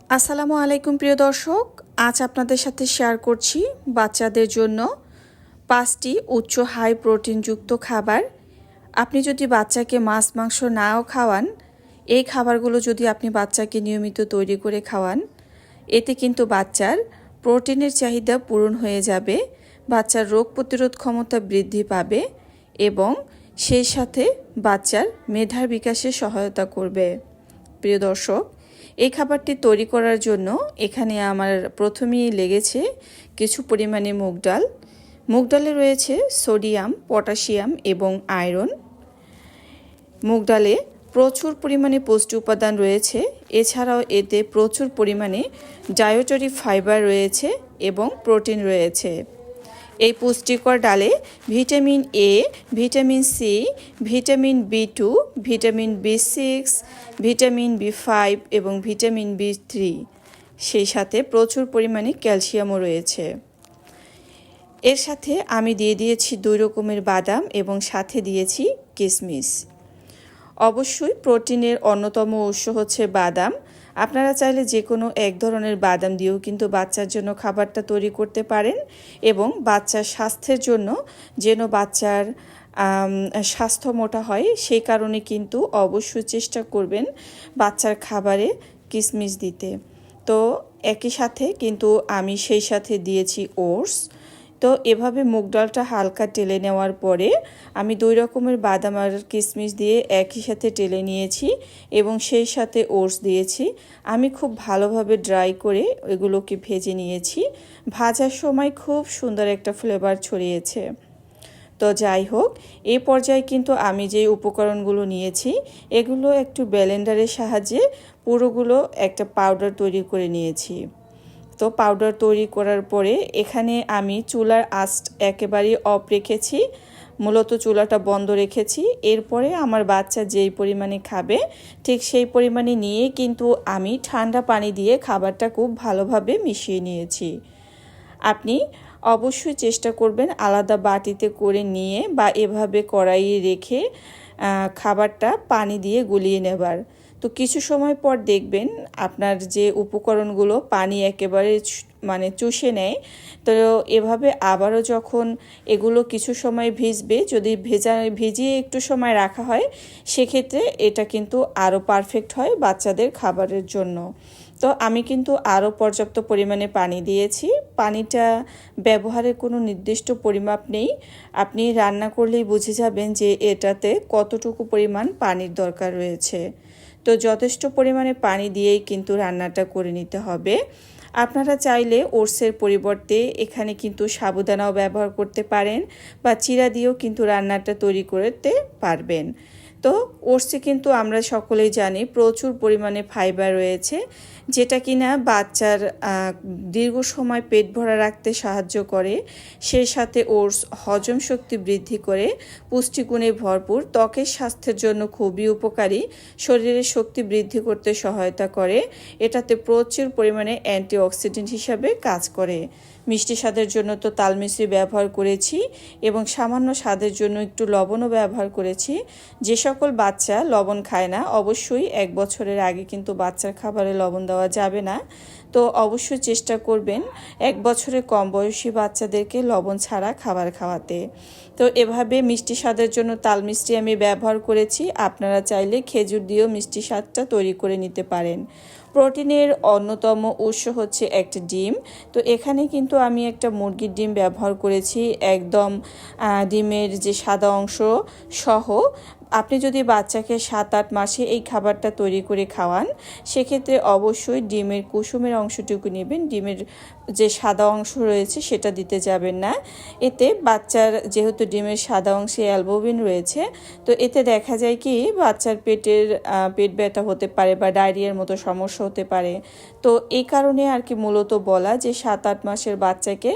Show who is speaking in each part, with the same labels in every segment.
Speaker 1: আসসালামু আলাইকুম প্রিয় দর্শক, আজ আপনাদের সাথে শেয়ার করছি বাচ্চাদের জন্য 5টি উচ্চ হাই প্রোটিনযুক্ত খাবার। আপনি যদি বাচ্চাকে মাছ মাংস নাও খাওয়ান, এই খাবারগুলো যদি আপনি বাচ্চাকে নিয়মিত তৈরি করে খাওয়ান, এতে কিন্তু বাচ্চার প্রোটিনের চাহিদা পূরণ হয়ে যাবে, বাচ্চার রোগ প্রতিরোধ ক্ষমতা বৃদ্ধি পাবে এবং সেই সাথে বাচ্চার মেধার বিকাশে সহায়তা করবে। প্রিয় দর্শক, এই খাবারটি তৈরি করার জন্য এখানে আমার প্রথমেই লেগেছে কিছু পরিমাণে মুগ ডাল। মুগ ডালে রয়েছে সোডিয়াম, পটাশিয়াম এবং আয়রন। মুগ ডালে প্রচুর পরিমাণে পুষ্টি উপাদান রয়েছে, এছাড়াও এতে প্রচুর পরিমাণে ডায়েটরি ফাইবার রয়েছে এবং প্রোটিন রয়েছে। এই পুষ্টিকর ডালে vitamin A, vitamin C, vitamin B two, vitamin বি6, ভিটামিন বি5 এবং ভিটামিন বি3, সেই সাথে প্রচুর পরিমাণে ক্যালসিয়ামও রয়েছে। এর সাথে আমি দিয়ে দিয়েছি 2 রকমের বাদাম এবং সাথে দিয়েছি কিশমিশ। অবশ্যই প্রোটিনের অন্যতম উৎস হচ্ছে বাদাম। আপনারা চাইলে যে কোনো এক ধরনের বাদাম দিয়েও কিন্তু বাচ্চার জন্য খাবারটা তৈরি করতে পারেন এবং বাচ্চার স্বাস্থ্যের জন্য যেন বাচ্চার স্বাস্থ্য মোটা হয় সেই কারণে কিন্তু অবশ্যই চেষ্টা করবেন বাচ্চার খাবারে কিশমিশ দিতে। তো একই সাথে কিন্তু আমি সেই সাথে দিয়েছি ওটস। তো এভাবে মুগ ডালটা হালকা টেলে নেওয়ার পরে আমি 2 রকমের বাদাম আর কিশমিশ দিয়ে একই সাথে টেলে নিয়েছি এবং সেই সাথে ওটস দিয়েছি। আমি খুব ভালোভাবে ড্রাই করে এগুলোকে ভেজে নিয়েছি। ভাজার সময় খুব সুন্দর একটা ফ্লেভার ছড়িয়েছে। তো যাই হোক, এই পর্যায়ে কিন্তু আমি যে উপকরণগুলো নিয়েছি এগুলো একটু ব্লেন্ডারের সাহায্যে পুরোগুলো একটা পাউডার তৈরি করে নিয়েছি। তো পাউডার তৈরি করার পরে এখানে আমি চুলার আঁচ একেবারেই অফ রেখেছি, মূলত চুলাটা বন্ধ রেখেছি। এরপরে আমার বাচ্চা যেই পরিমাণে খাবে ঠিক সেই পরিমাণে নিয়ে কিন্তু আমি ঠান্ডা পানি দিয়ে খাবারটা খুব ভালোভাবে মিশিয়ে নিয়েছি। আপনি অবশ্যই চেষ্টা করবেন আলাদা বাটিতে করে নিয়ে বা এভাবে কড়াইয়ে রেখে খাবারটা পানি দিয়ে গুলিয়ে নেবার। তো কিছু সময় পর দেখবেন আপনার যে উপকরণগুলো পানি একেবারে চুষে নেয়। তো এভাবে আবারও যখন এগুলো কিছু সময় ভিজবে, যদি ভিজিয়ে একটু সময় রাখা হয় সেক্ষেত্রে এটা কিন্তু আরও পারফেক্ট হয় বাচ্চাদের খাবারের জন্য। তো আমি কিন্তু আরও পর্যাপ্ত পরিমাণে পানি দিয়েছি। পানিটা ব্যবহারের কোনো নির্দিষ্ট পরিমাপ নেই, আপনি রান্না করলেই বুঝে যাবেন যে এটাতে কতটুকু পরিমাণ পানির দরকার রয়েছে। তো যথেষ্ট পরিমাণে পানি দিয়েই কিন্তু রান্নাটা করে নিতে হবে। আপনারা চাইলে ওটসের পরিবর্তে এখানে কিন্তু সাবুদানাও ব্যবহার করতে পারেন বা চিড়া দিয়েও কিন্তু রান্নাটা তৈরি করতে পারবেন। তো ওটসে কিন্তু আমরা সকলেই জানি প্রচুর পরিমাণে ফাইবার রয়েছে, যেটা কিনা বাচ্চার দীর্ঘ সময় পেট ভরা রাখতে সাহায্য করে। সেই সাথে ওটস হজম শক্তি বৃদ্ধি করে, পুষ্টিগুণে ভরপুর, ত্বকের স্বাস্থ্যের জন্য খুবই উপকারী, শরীরের শক্তি বৃদ্ধি করতে সহায়তা করে। এটাতে প্রচুর পরিমাণে অ্যান্টিঅক্সিডেন্ট হিসাবে কাজ করে। মিষ্টি স্বাদের জন্য তো তালমিশ্রি ব্যবহার করেছি এবং সামান্য স্বাদের জন্য একটু লবণও ব্যবহার করেছি। যে সকল বাচ্চা লবণ খায় না, অবশ্যই 1 বছরের আগে কিন্তু বাচ্চার খাবারে লবণ দেওয়া যাবে না। তো অবশ্যই চেষ্টা করবেন 1 বছরের কম বয়সী বাচ্চাদেরকে লবণ ছাড়া খাবার খাওয়াতে। তো এভাবে মিষ্টি স্বাদের জন্য তাল মিষ্টি আমি ব্যবহার করেছি। আপনারা চাইলে খেজুর দিয়েও মিষ্টি স্বাদটা তৈরি করে নিতে পারেন। প্রোটিনের অন্যতম উৎস হচ্ছে একটা ডিম। তো এখানে কিন্তু আমি একটা মুরগির ডিম ব্যবহার করেছি, একদম ডিমের যে সাদা অংশ সহ। আপনি যদি বাচ্চাকে 7-8 মাসে এই খাবারটা তৈরি করে খাওয়ান সেক্ষেত্রে অবশ্যই ডিমের কুসুমের অংশটুকু নেবেন, ডিমের যে সাদা অংশ রয়েছে সেটা দিতে যাবেন না। এতে বাচ্চার যেহেতু ডিমের সাদা অংশে অ্যালবুমিন রয়েছে, তো এতে দেখা যায় কি বাচ্চার পেট ব্যথা হতে পারে বা ডায়রিয়ার মতো সমস্যা হতে পারে। তো এই কারণে আর কি মূলত বলা যে 7-8 মাসের বাচ্চাকে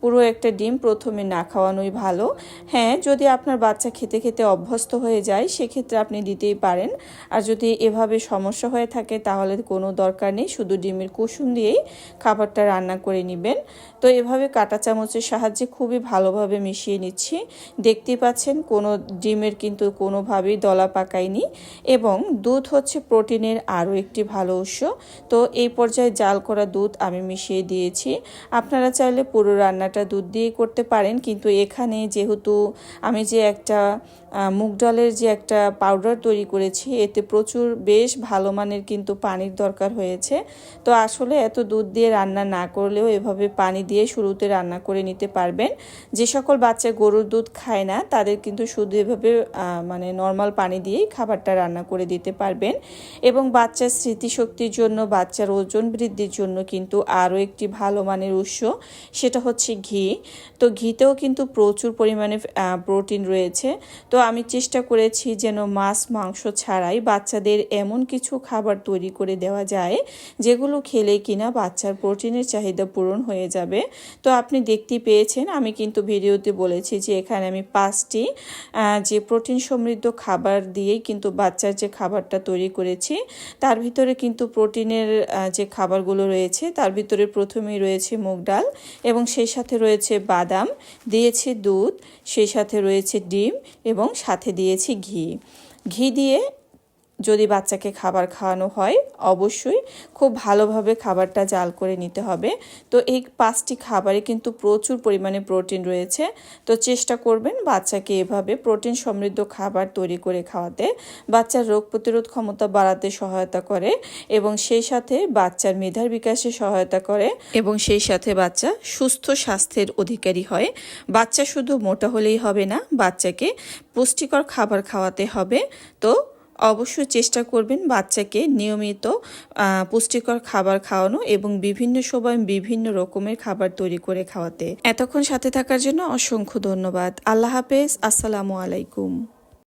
Speaker 1: পুরো একটা ডিম প্রথমে না খাওয়ানোই ভালো। হ্যাঁ, যদি আপনার বাচ্চা খেতে খেতে অভ্যস্ত হয়ে যায় সেক্ষেত্রে আপনি দিতেই পারেন। আর যদি এভাবে সমস্যা হয়ে থাকে তাহলে কোনো দরকার নেই, শুধু ডিমের কুসুম দিয়েই খাবারটা রান্না করে নেবেন। তো এভাবে কাঁটা চামচের সাহায্যে খুবই ভালোভাবে মিশিয়ে নিচ্ছি। দেখতেই পাচ্ছেন কোনো ডিমের কিন্তু কোনোভাবেই দলা পাকায়নি, এবং দুধ হচ্ছে প্রোটিনের আরও একটি ভালো উৎস। তো এই পর্যায়ে জাল করা দুধ আমি মিশিয়ে দিয়েছি। আপনারা চাইলে পুরো রান্নাটা দুধ দিয়ে করতে পারেন, কিন্তু এখানে যেহেতু আমি যে একটা মুগ ডালের যে একটা পাউডার তৈরি করেছি এতে প্রচুর বেশ ভালো মানের কিন্তু পানির দরকার হয়েছে। তো আসলে এত দুধ দিয়ে রান্না না করলেও এভাবে পানি দিয়ে শুরুতে রান্না করে নিতে পারবেন। যে সকল বাচ্চা গরুর দুধ খায় না তাদের কিন্তু শুধু এভাবে মানে নর্মাল পানি দিয়েই খাবারটা রান্না করে দিতে পারবেন। এবং বাচ্চার স্মৃতিশক্তির জন্য, বাচ্চার ওজন বৃদ্ধির জন্য কিন্তু আরও একটি ভালো মানের উৎস, সেটা হচ্ছে ঘি। তো ঘিতেও কিন্তু প্রচুর পরিমাণে প্রোটিন রয়েছে। তো আমি চেষ্টা করেছি যেন মাছ মাংস ছাড়াই বাচ্চাদের এমন কিছু খাবার তৈরি করে দেওয়া যায় যেগুলো খেলে কিনা বাচ্চার প্রোটিনের চাহিদা পূরণ হয়ে যাবে। তো আপনি দেখতেই পেয়েছেন, আমি কিন্তু ভিডিওতে বলেছি যে এখানে আমি 5টি যে প্রোটিন সমৃদ্ধ খাবার দিয়েই কিন্তু বাচ্চার যে খাবারটা তৈরি করেছি। তার ভিতরে কিন্তু প্রোটিনের যে খাবারগুলো রয়েছে তার ভিতরে প্রথমেই রয়েছে মুগ ডাল, এবং সেই সাথে রয়েছে বাদাম, দিয়েছি দুধ, সেই সাথে রয়েছে ডিম, এবং সাথে দিয়েছি ঘি। ঘি দিয়ে যদি বাচ্চাকে খাবার খাওয়ানো হয় অবশ্যই খুব ভালোভাবে খাবারটা জাল করে নিতে হবে। তো এই 5টি খাবারে কিন্তু প্রচুর পরিমাণে প্রোটিন রয়েছে। তো চেষ্টা করবেন বাচ্চাকে এভাবে প্রোটিন সমৃদ্ধ খাবার তৈরি করে খাওয়াতে। বাচ্চার রোগ প্রতিরোধ ক্ষমতা বাড়াতে সহায়তা করে, এবং সেই সাথে বাচ্চার মেধার বিকাশে সহায়তা করে, এবং সেই সাথে বাচ্চা সুস্থ স্বাস্থ্যের অধিকারী হয়। বাচ্চা শুধু মোটা হলেই হবে না, বাচ্চাকে পুষ্টিকর খাবার খাওয়াতে হবে। তো অবশ্যই চেষ্টা করবেন বাচ্চাকে নিয়মিত পুষ্টিকর খাবার খাওয়ানো এবং বিভিন্ন সময় বিভিন্ন রকমের খাবার তৈরি করে খাওয়াতে। এতক্ষণ সাথে থাকার জন্য অসংখ্য ধন্যবাদ। আল্লাহ হাফেজ। আসসালামু আলাইকুম।